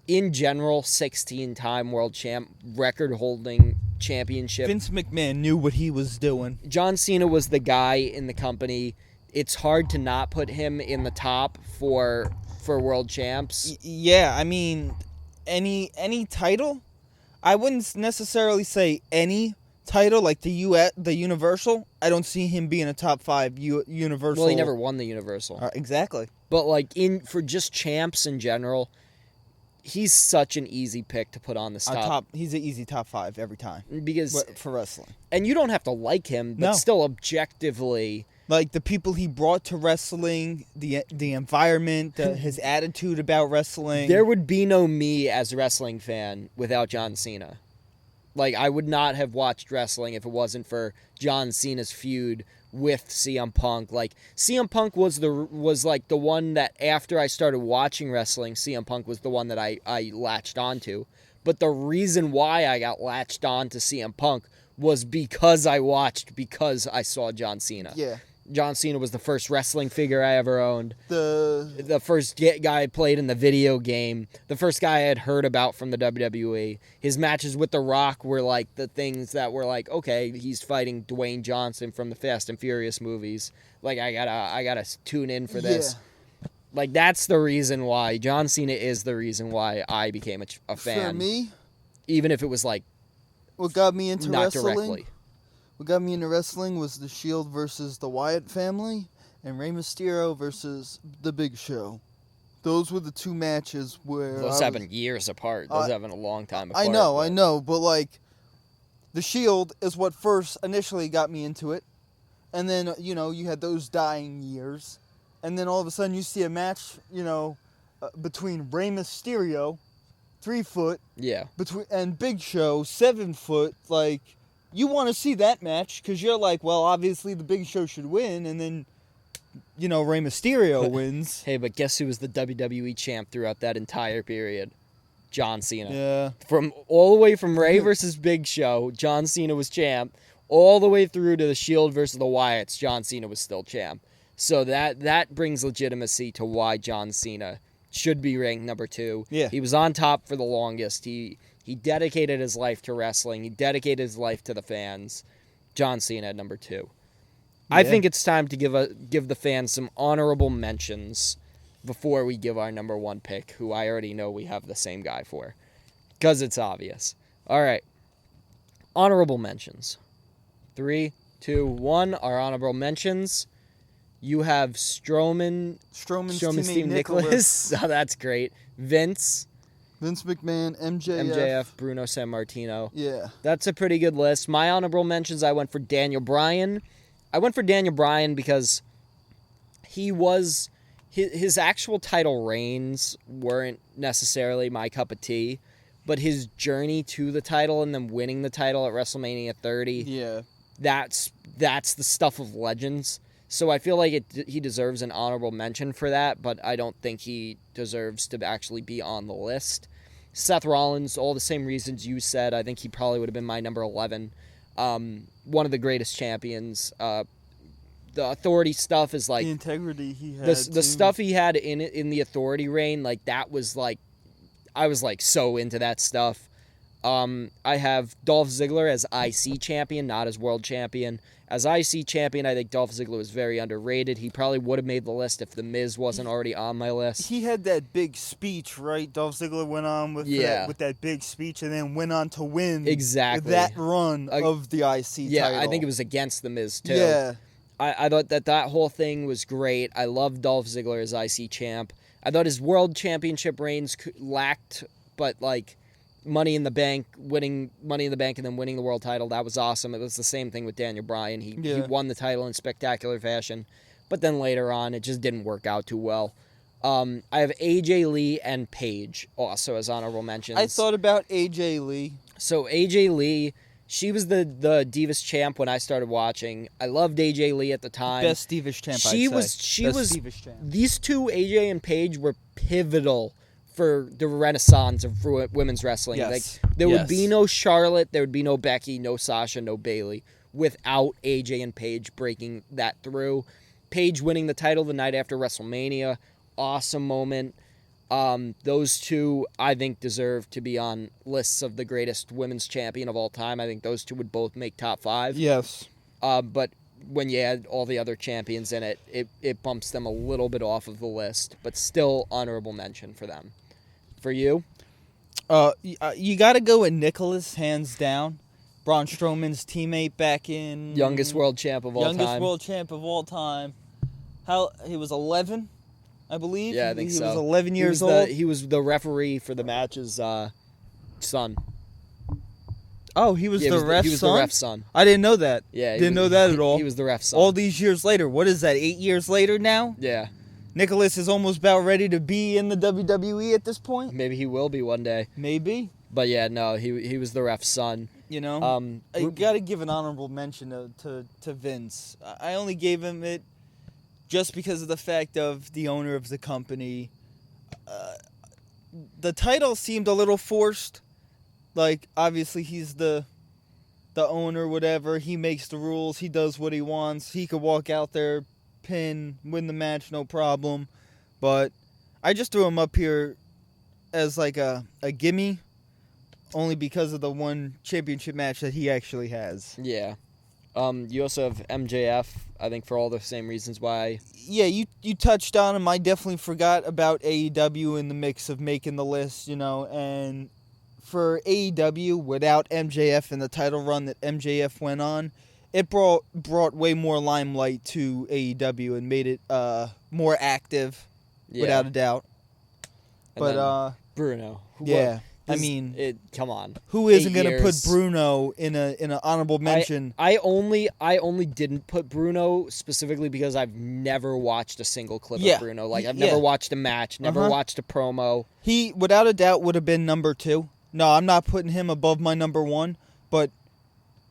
in general, 16-time world champ, record-holding championship. Vince McMahon knew what he was doing. John Cena was the guy in the company. It's hard to not put him in the top for world champs. Yeah, I mean, any title? I wouldn't necessarily say any title, like the Universal. I don't see him being a top 5 Universal. Well, he never won the Universal. Exactly. But like for just champs in general, he's such an easy pick to put on the top. He's an easy top 5 every time. Because for wrestling. And you don't have to like him, but still objectively, like the people he brought to wrestling, the environment, his attitude about wrestling. There would be no me as a wrestling fan without John Cena. Like, I would not have watched wrestling if it wasn't for John Cena's feud with CM Punk. Like, CM Punk was like the one that after I started watching wrestling, CM Punk was the one that I latched onto. But the reason why I got latched on to CM Punk was because I saw John Cena. Yeah. John Cena was the first wrestling figure I ever owned. The first guy I played in the video game. The first guy I had heard about from the WWE. His matches with The Rock were like the things that were like, okay, he's fighting Dwayne Johnson from the Fast and Furious movies. Like, I gotta tune in for this. Yeah. Like, that's the reason why. John Cena is the reason why I became a fan. For me? Even if it was like, what got me into not wrestling? Directly. What got me into wrestling was The Shield versus the Wyatt family and Rey Mysterio versus The Big Show. Those were the two matches where... Those have been years apart. Those have been a long time apart. I know, but like, The Shield is what first initially got me into it. And then, you had those dying years. And then all of a sudden you see a match, between Rey Mysterio, 3 foot, and Big Show, 7 foot, like... You want to see that match because you're like, well, obviously the Big Show should win, and then, Rey Mysterio wins. Hey, but guess who was the WWE champ throughout that entire period? John Cena. Yeah. All the way from Rey versus Big Show, John Cena was champ. All the way through to the Shield versus the Wyatts, John Cena was still champ. So that brings legitimacy to why John Cena should be ranked number 2. Yeah. He was on top for the longest. He dedicated his life to wrestling. He dedicated his life to the fans. John Cena at number 2. Yeah. I think it's time to give the fans some honorable mentions before we give our number 1 pick, who I already know we have the same guy for, because it's obvious. All right. Honorable mentions. 3, 2, 1. Our honorable mentions. You have Strowman's teammate Nicholas. Oh, that's great. Vince McMahon, MJF, Bruno Sammartino. Yeah. That's a pretty good list. My honorable mentions, I went for Daniel Bryan. I went for Daniel Bryan because his actual title reigns weren't necessarily my cup of tea, but his journey to the title and then winning the title at WrestleMania 30, that's the stuff of legends. So I feel like he deserves an honorable mention for that, but I don't think he deserves to actually be on the list. Seth Rollins, all the same reasons you said. I think he probably would have been my number 11. One of the greatest champions. The Authority stuff is like... The integrity he had. The stuff he had in the Authority reign, like that was like... I was like so into that stuff. I have Dolph Ziggler as IC champion, not as world champion. As IC champion, I think Dolph Ziggler was very underrated. He probably would have made the list if The Miz wasn't already on my list. He had that big speech, right? Dolph Ziggler went on with that big speech and then went on to win that run of the IC title. Yeah, I think it was against The Miz, too. Yeah. I thought that whole thing was great. I love Dolph Ziggler as IC champ. I thought his world championship reigns lacked, but, like, Money in the Bank, winning Money in the Bank and then winning the world title, that was awesome. It was the same thing with Daniel Bryan. He won the title in spectacular fashion, but then later on, it just didn't work out too well. I have AJ Lee and Paige also as honorable mentions. I thought about AJ Lee. So AJ Lee, she was the Divas champ when I started watching. I loved AJ Lee at the time. Best Divas champ, Divas champ. These two, AJ and Paige, were pivotal for the renaissance of women's wrestling. Yes. Like, there would be no Charlotte, there would be no Becky, no Sasha, no Bayley without AJ and Paige breaking that through. Paige winning the title the night after WrestleMania, awesome moment. Those two, I think, deserve to be on lists of the greatest women's champion of all time. I think those two would both make top 5. Yes. But when you add all the other champions in it bumps them a little bit off of the list, but still honorable mention for them. For you? You got to go with Nicholas, hands down. Braun Strowman's teammate back in... Youngest world champ of all time. Youngest world champ of all time. He was 11, I believe? Yeah, I think so. He was 11 years old. He was the referee for the match's son. Oh, he was the ref's son? He was the ref's son. I didn't know that. Yeah. Didn't know that at all. He was the ref's son. All these years later. What is that, 8 years later now? Yeah. Nicholas is almost about ready to be in the WWE at this point. Maybe he will be one day. Maybe. But yeah, no, he was the ref's son. You know, you got to give an honorable mention to Vince. I only gave him it just because of the fact of the owner of the company. The title seemed a little forced. Like, obviously, he's the owner, whatever. He makes the rules. He does what he wants. He could walk out there, pin, win the match, no problem. But I just threw him up here as like a gimme, only because of the one championship match that he actually has. Yeah. You also have MJF, I think, for all the same reasons why. Yeah, you touched on him. I definitely forgot about AEW in the mix of making the list, you know, and for AEW, without MJF and the title run that MJF went on, it brought way more limelight to AEW and made it more active, without a doubt. And but Bruno. Come on. Who isn't going to put Bruno in an honorable mention? I only didn't put Bruno specifically because I've never watched a single clip of Bruno. Like, I've never watched a match, never watched a promo. He, without a doubt, would have been number 2. No, I'm not putting him above my number 1, but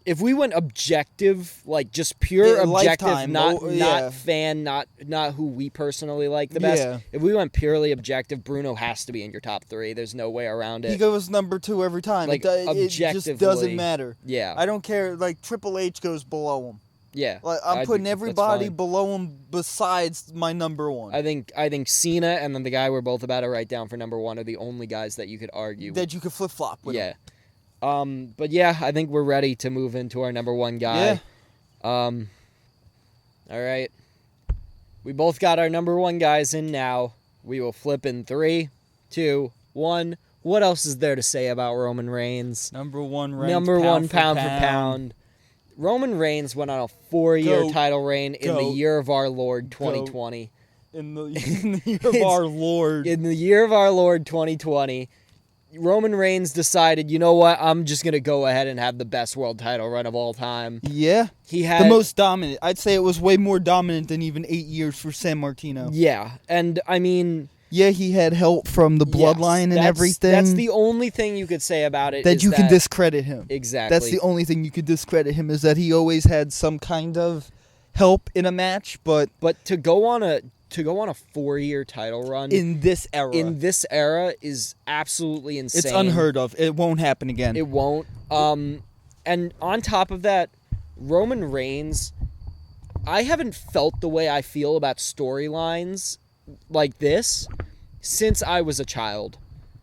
if we went objective, like just pure objective, lifetime, not fan, not who we personally like the best. If we went purely objective, Bruno has to be in your top 3. There's no way around it. He goes number 2 every time. Like, it just doesn't matter. Yeah. I don't care. Like, Triple H goes below him. Yeah. Like, I'm putting everybody below him besides my number 1. I think Cena and then the guy we're both about to write down for number 1 are the only guys that you could argue that you could flip-flop with. Yeah. But yeah, I think we're ready to move into our number 1 guy. Yeah. All right. We both got our number 1 guys in now. We will flip in 3, 2, 1. What else is there to say about Roman Reigns? Number 1 Reigns. Number 1 pound for pound. Roman Reigns went on a 4-year title reign in the year of our Lord 2020. In the year of our Lord. In the year of our Lord 2020. Roman Reigns decided, you know what, I'm just going to go ahead and have the best world title run of all time. Yeah. He had the most dominant. I'd say it was way more dominant than even 8 years for San Martino. Yeah. And, I mean... Yeah, he had help from the bloodline and everything. That's the only thing you could say about it. That you can discredit him. Exactly. That's the only thing you could discredit him, is that he always had some kind of help in a match, but to go on a 4-year title run in this era is absolutely insane. It's unheard of. It won't happen again. It won't. And on top of that, Roman Reigns, I haven't felt the way I feel about storylines like this since I was a child.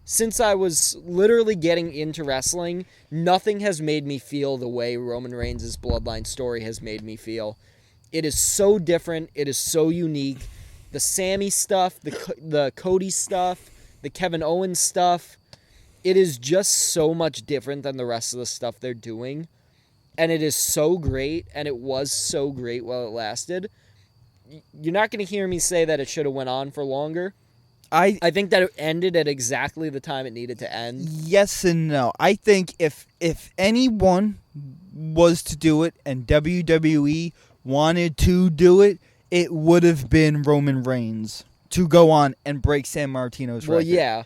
since I was literally getting into wrestling, nothing has made me feel the way Roman Reigns' bloodline story has made me feel. It is so different. It is so unique. The Sammy stuff, the Cody stuff, the Kevin Owens stuff, it is just so much different than the rest of the stuff they're doing. And it is so great, and it was so great while it lasted. You're not going to hear me say that it should have went on for longer. I think that it ended at exactly the time it needed to end. Yes and no. I think if anyone was to do it and WWE wanted to do it, it would have been Roman Reigns to go on and break San Martino's record. Well, yeah.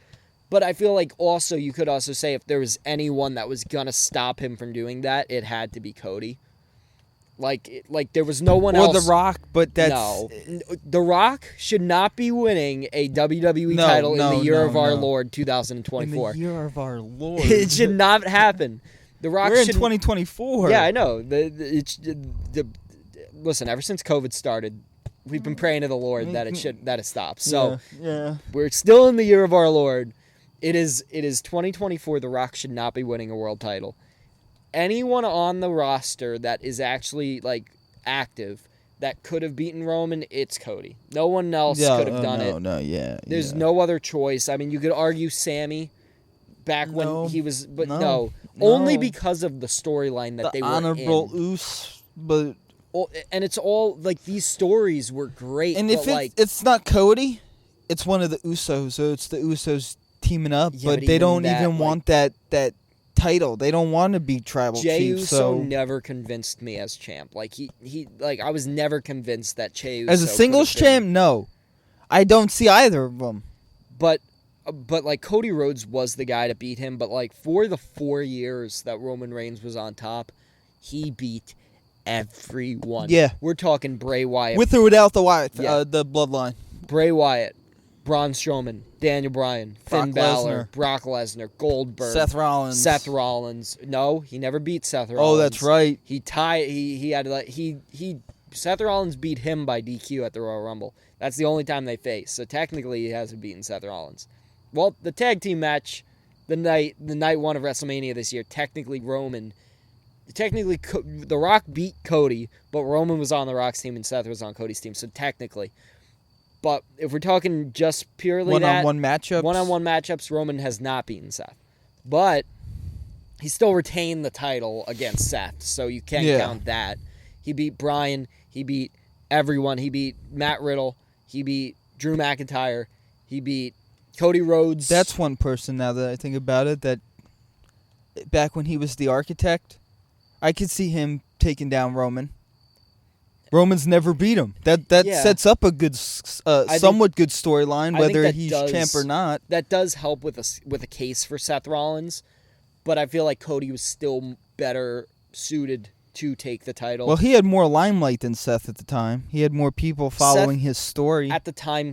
But I feel like also you could also say if there was anyone that was going to stop him from doing that, it had to be Cody. Like there was no one else. Or The Rock, but that's... No. The Rock should not be winning a WWE title in the year of our Lord, 2024. In the year of our Lord. It should not happen. The Rock We're in 2024. Yeah, I know. Listen, ever since COVID started, we've been praying to the Lord that it stops. So yeah. We're still in the year of our Lord. It is 2024. The Rock should not be winning a world title. Anyone on the roster that is actually active that could have beaten Roman, it's Cody. No one else could have done it. There's no other choice. I mean, you could argue Sammy back when he was, but no. Only because of the storyline that they were in. The Honorable Uce, but and it's all these stories were great. And if it's not Cody, it's one of the Usos. So it's the Usos teaming up, but they don't even want that title. They don't want to be tribal Jey chief. Uso So never convinced me as champ. I was never convinced that Jey Uso as a singles champ, no, I don't see either of them. But Cody Rhodes was the guy to beat him. But for the 4 years that Roman Reigns was on top, he beat everyone. Yeah, we're talking Bray Wyatt with or without the Wyatt, the bloodline. Bray Wyatt, Braun Strowman, Daniel Bryan, Finn Balor, Brock Lesnar, Goldberg, Seth Rollins. No, he never beat Seth Rollins. Oh, that's right. Seth Rollins beat him by DQ at the Royal Rumble. That's the only time they faced. So technically, he hasn't beaten Seth Rollins. Well, the tag team match, the night one of WrestleMania this year, technically The Rock beat Cody, but Roman was on The Rock's team and Seth was on Cody's team. So technically. But if we're talking just purely one-on-one matchups, Roman has not beaten Seth. But he still retained the title against Seth, so you can't count that. He beat Bryan. He beat everyone. He beat Matt Riddle. He beat Drew McIntyre. He beat Cody Rhodes. That's one person, now that I think about it, that back when he was the Architect, I could see him taking down Roman. Roman's never beat him. That sets up a good, somewhat good storyline, whether he's champ or not. That does help with a case for Seth Rollins, but I feel like Cody was still better suited to take the title. Well, he had more limelight than Seth at the time. He had more people following his story. At the time,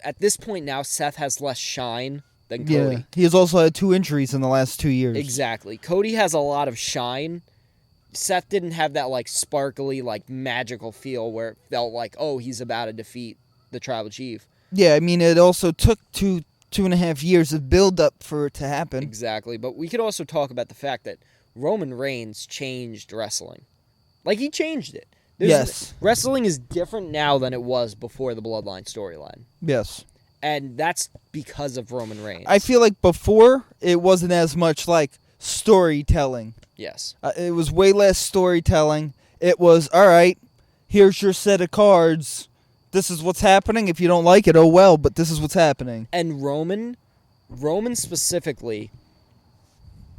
at this point now, Seth has less shine than Cody. Yeah. He has also had 2 injuries in the last 2 years. Exactly. Cody has a lot of shine. Seth didn't have that sparkly, magical feel where it felt like, oh, he's about to defeat the Tribal Chief. Yeah, I mean, it also took 2.5 years of build-up for it to happen. Exactly, but we could also talk about the fact that Roman Reigns changed wrestling. He changed it. Yes. Wrestling is different now than it was before the Bloodline storyline. Yes. And that's because of Roman Reigns. I feel like before, it wasn't as much storytelling. Yes. It was way less storytelling. It was, all right, here's your set of cards. This is what's happening. If you don't like it, oh well, but this is what's happening. And Roman specifically,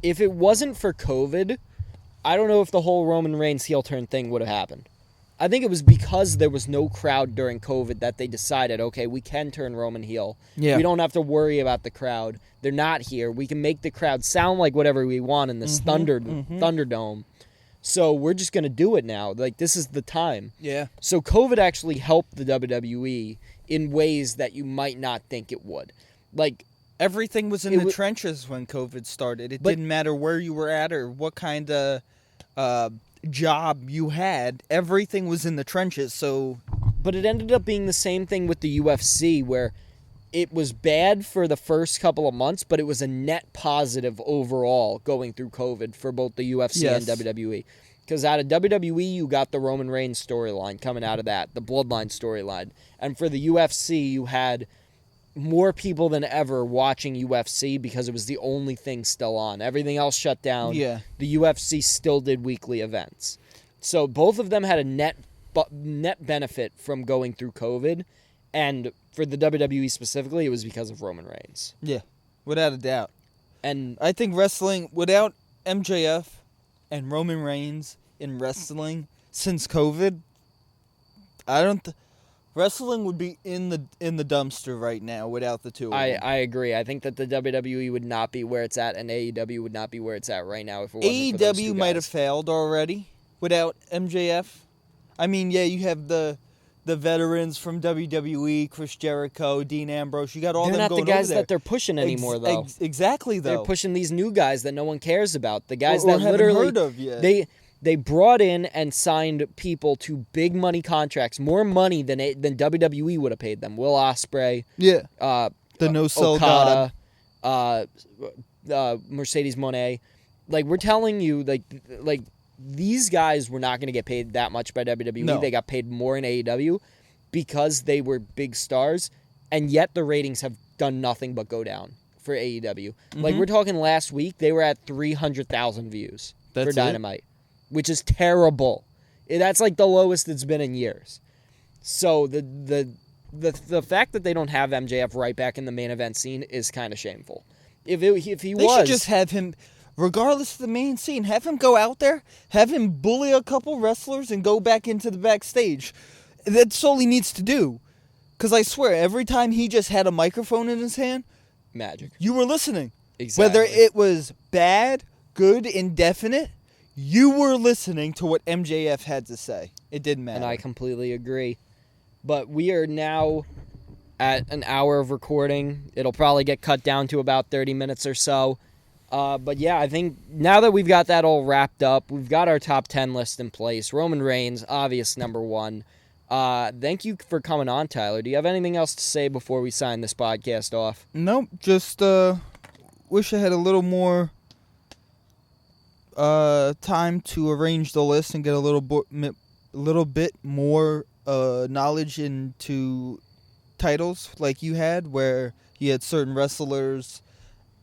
if it wasn't for COVID, I don't know if the whole Roman Reigns heel turn thing would have happened. I think it was because there was no crowd during COVID that they decided, okay, we can turn Roman heel. Yeah. We don't have to worry about the crowd. They're not here. We can make the crowd sound like whatever we want in this Thunderdome. So we're just going to do it now. This is the time. Yeah. So COVID actually helped the WWE in ways that you might not think it would. Everything was in the trenches when COVID started. It didn't matter where you were at or what kind of job you had. Everything was in the trenches. So, but it ended up being the same thing with the UFC, where it was bad for the first couple of months, but it was a net positive overall going through COVID for both the UFC and WWE. Because out of WWE, you got the Roman Reigns storyline coming out of that, the Bloodline storyline. And for the UFC, you had more people than ever watching UFC because it was the only thing still on. Everything else shut down. Yeah. The UFC still did weekly events. So both of them had a net benefit from going through COVID. And for the WWE specifically, it was because of Roman Reigns. Yeah, without a doubt. And I think wrestling, without MJF and Roman Reigns in wrestling since COVID, wrestling would be in the dumpster right now without the two of them. I agree. I think that the WWE would not be where it's at, and AEW would not be where it's at right now if it wasn't for those two AEW might have guys. failed already without MJF. I mean, yeah, you have the veterans from WWE, Chris Jericho, Dean Ambrose. You got all They're them not going the guys over there. that they're pushing anymore, though. Exactly, though. They're pushing these new guys that no one cares about. The guys Or that haven't literally heard of yet. They brought in and signed people to big money contracts, more money than WWE would have paid them. Will Ospreay, Yeah. The no-sell Okada, Mercedes Moné. Like, we're telling you, like these guys were not going to get paid that much by WWE. No. They got paid more in AEW because they were big stars, and yet the ratings have done nothing but go down for AEW. Like, we're talking last week, they were at 300,000 views for That's it? Dynamite, which is terrible. That's like the lowest it's been in years. So the fact that they don't have MJF right back in the main event scene is kind of shameful. If he They should just have him, regardless of the main scene, have him go out there, have him bully a couple wrestlers, and go back into the backstage. That's all he needs to do. Because I swear, every time he just had a microphone in his hand, magic. you were listening. Exactly. Whether it was bad, good, indefinite, you were listening to what MJF had to say. It didn't matter. And I completely agree. But we are now at an hour of recording. It'll probably get cut down to about 30 minutes or so. But yeah, I think now that we've got that all wrapped up, we've got our top 10 list in place. Roman Reigns, obvious number one. Thank you for coming on, Tyler. Do you have anything else to say before we sign this podcast off? Nope, just wish I had a little more time to arrange the list and get a little bit more knowledge into titles like you had, where you had certain wrestlers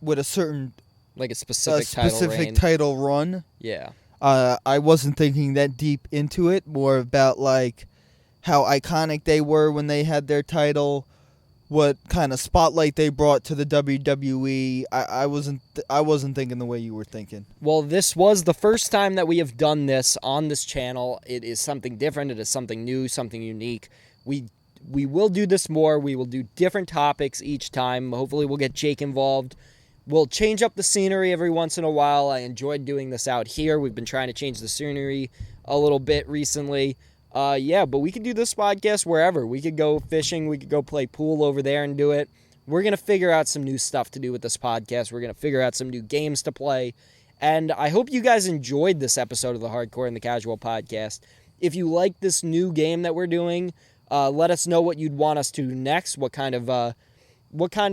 with a certain Like a specific title reign? title run. Yeah. I wasn't thinking that deep into it, more about like how iconic they were when they had their title, what kind of spotlight they brought to the WWE. I wasn't thinking the way you were thinking. Well, this was the first time that we have done this on this channel. It is something different. It is something new, something unique. We will do this more. We will do different topics each time. Hopefully we'll get Jake involved. We'll change up the scenery every once in a while. I enjoyed doing this out here. We've been trying to change the scenery a little bit recently. But we could do this podcast wherever. We could go fishing. We could go play pool over there and do it. We're going to figure out some new stuff to do with this podcast. We're going to figure out some new games to play. And I hope you guys enjoyed this episode of the Hardcore and the Casual podcast. If you like this new game that we're doing, let us know what you'd want us to do next. What kind of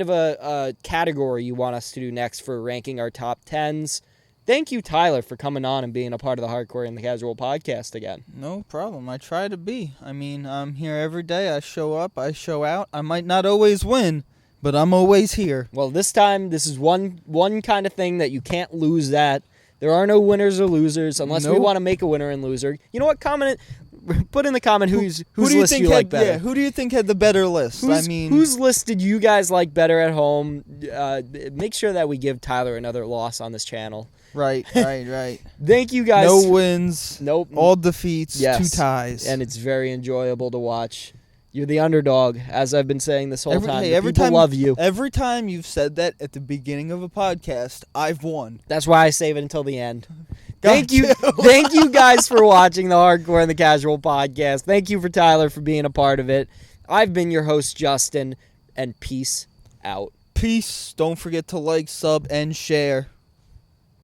a category you want us to do next for ranking our top 10s. Thank you, Tyler, for coming on and being a part of the Hardcore and the Casual podcast again. No problem. I try to be. I mean, I'm here every day. I show up. I show out. I might not always win, but I'm always here. Well, this time, this is one kind of thing that you can't lose at. There are no winners or losers unless we Nope. want to make a winner and loser. You know what? Put in the comment whose Who do you list think you had, like better. Yeah, who do you think had the better list? Whose list did you guys like better at home? Make sure that we give Tyler another loss on this channel. Right. Thank you guys. No wins. Nope. All defeats. Yes. 2 ties. And it's very enjoyable to watch. You're the underdog, as I've been saying this whole time. every People time love you. Every time you've said that at the beginning of a podcast, I've won. That's why I save it until the end. Got Thank you guys for watching the Hardcore and the Casual podcast. Thank you for Tyler for being a part of it. I've been your host, Justin, and peace out. Peace. Don't forget to like, sub, and share.